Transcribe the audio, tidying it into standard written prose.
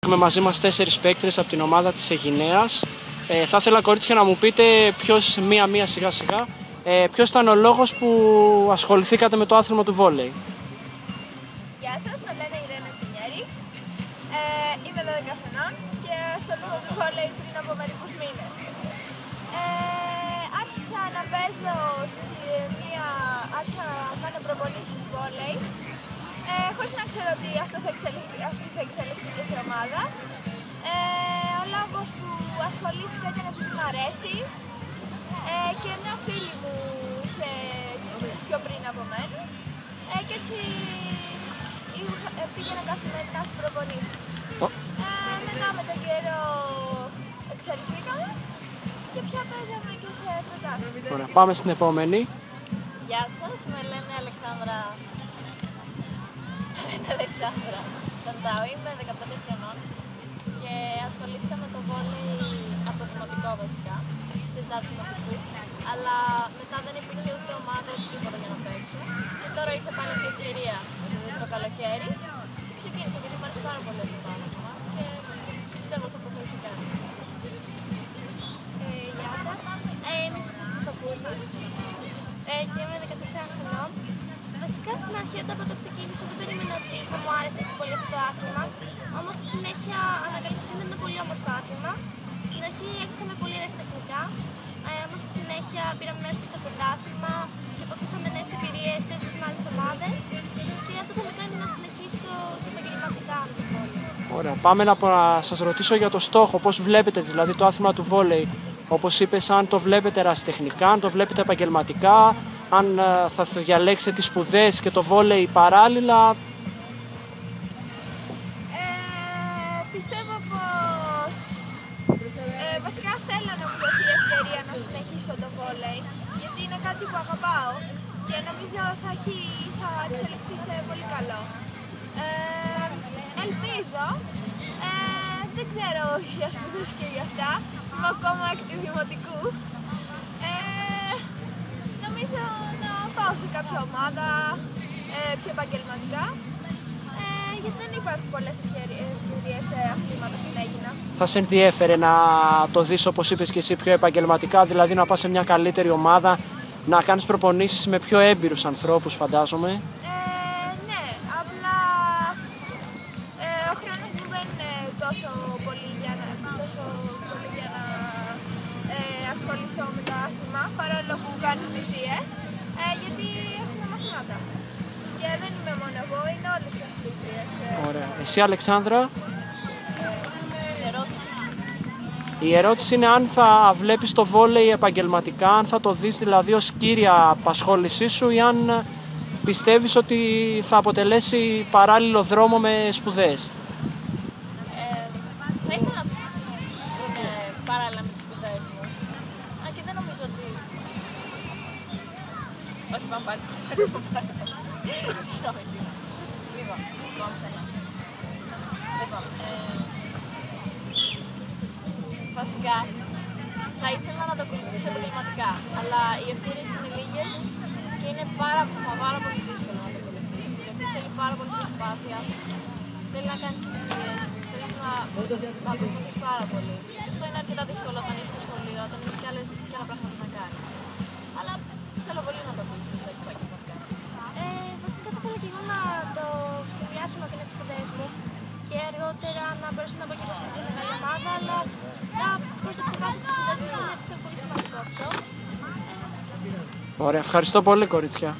Έχουμε μαζί μας 4 παίκτρες από την ομάδα της Αιγινέας. Θα ήθελα, κορίτσια, να μου πείτε μία-μία σιγά-σιγά ποιος ήταν ο λόγος που ασχοληθήκατε με το άθλημα του βόλεϊ. Γεια σας, με λένε Ιρένα Τσινιέρη. Είμαι 12 χρονών και ασχολούμαι με βόλεϊ πριν από μερικούς μήνες. Άρχισα να παίζω άρχισα να κάνω προπονήσεις βόλεϊ, χωρίς να ξέρω ότι αυτή θα εξελιχθεί και σε ομάδα. Ο λόγος που ασχολήθηκα ήταν επειδή μου αρέσει και μια φίλη μου είχε ξεκινήσει πιο πριν από μένα και έτσι πήγαινα καθημερινά στις προπονήσεις. Μετά με τον καιρό εξελιχθήκαμε και πια παίζαμε και σε πρωτάθλημα. Ωραία, πάμε στην επόμενη. Γεια σας, με λένε Αλεξάνδρα Ταντάου, είμαι 15 χρονών και ασχολήθηκα με το βόλεϊ από το δημοτικό βασικά, στη Στάση Δημοτικού, αλλά μετά δεν υπήρχε ούτε ομάδα ούτε τίποτα για να παίξω και τώρα ήρθε πάλι η ευκαιρία το καλοκαίρι και ξεκίνησα γιατί μου αρέσει πάρα πολύ αυτό το άθλημα και πιστεύω ότι θα προχωρήσει κάτι. Γεια σας, είμαι η Χριστίνα Σταθοπούλου και είμαι 14 χρονών. Βασικά στην αρχή όταν πρώτο ξεκίνησα δεν περίμενα ότι θα μου άρεσε τόσο πολύ αυτό το άθλημα, όμως στη συνέχεια ανακαλύψα ότι είναι ένα πολύ όμορφο άθλημα. Στην αρχή έκλεισα με πολύ ερασιτεχνικά, όμως στη συνέχεια πήραμε μέρος και στο πρωτάθλημα και αποκτήσαμε νέες εμπειρίες παίζοντας με άλλες ομάδες και αυτό θα με κάνει να συνεχίσω και επαγγελματικά με το βόλεϊ. Ωραία, πάμε να σας ρωτήσω για το στόχο, πώς βλέπετε δηλαδή το άθλημα του βόλεϊ. Όπως είπες, αν το βλέπετε ερασιτεχνικά, αν το βλέπετε επαγγελματικά, αν θα διαλέξετε τις σπουδές και το βόλεϊ παράλληλα. Πιστεύω πως βασικά θέλω να μου δοθεί η ευκαιρία να συνεχίσω το βόλεϊ, γιατί είναι κάτι που αγαπάω και νομίζω θα εξελιχθεί σε πολύ καλό. Ελπίζω, δεν ξέρω για σπουδές και για αυτά, είμαι ακόμα εκ του δημοτικού. Νομίζω να πάω σε κάποια ομάδα πιο επαγγελματικά, γιατί δεν υπάρχουν πολλές ευκαιρίες σε αθλήματα στην Αίγινα. Θα σε ενδιέφερε να το δεις, όπως είπες και εσύ, πιο επαγγελματικά, δηλαδή να πας σε μια καλύτερη ομάδα, να κάνεις προπονήσεις με πιο έμπειρους ανθρώπους, φαντάζομαι. Ναι, απλά ο χρόνος μου δεν είναι τόσο πολύ για να ασχοληθώ με το άθλημα, παρόλο που κάνω θυσίες, γιατί έχουμε μαθήματα. Και δεν είμαι μόνο εγώ, είναι όλες οι αθλητές. Ωραία. Εσύ, Αλεξάνδρα? Ερώτηση. Η ερώτηση είναι αν θα βλέπεις το βόλεϊ επαγγελματικά, αν θα το δεις δηλαδή ως κύρια απασχόλησή σου ή αν πιστεύεις ότι θα αποτελέσει παράλληλο δρόμο με σπουδές. Θα ήθελα να είναι παράλληλα με τις σπουδές μου, αν και δεν νομίζω ότι... Όχι, πάμε πάλι. Συγγνώμη. Λοιπόν, πάμε ξανά. Βασικά, θα ήθελα να το ακολουθήσω επαγγελματικά, αλλά οι ευκαιρίες είναι λίγες και είναι πάρα πολύ δύσκολο να το ακολουθήσεις. Γιατί θέλει πάρα πολύ προσπάθεια, θέλει να κάνει θυσίες, θέλει να προσπαθείς πάρα πολύ. Και αυτό είναι αρκετά δύσκολο όταν είσαι στο σχολείο, όταν είσαι και άλλα πράγματα να κάνεις. Αλλά θέλω πολύ να το ακολουθήσω επαγγελματικά. Βασικά θα ήθελα και εγώ να το συνδυάσω μαζί με τις σπουδές μου και αργότερα να μπορέσω να βγω σε μια μεγάλη ομάδα, αλλά φυσικά πώς να ξεχάσω τις σπουδές μου, είναι πολύ σημαντικό αυτό. Ωραία, ευχαριστώ πολύ, κορίτσια.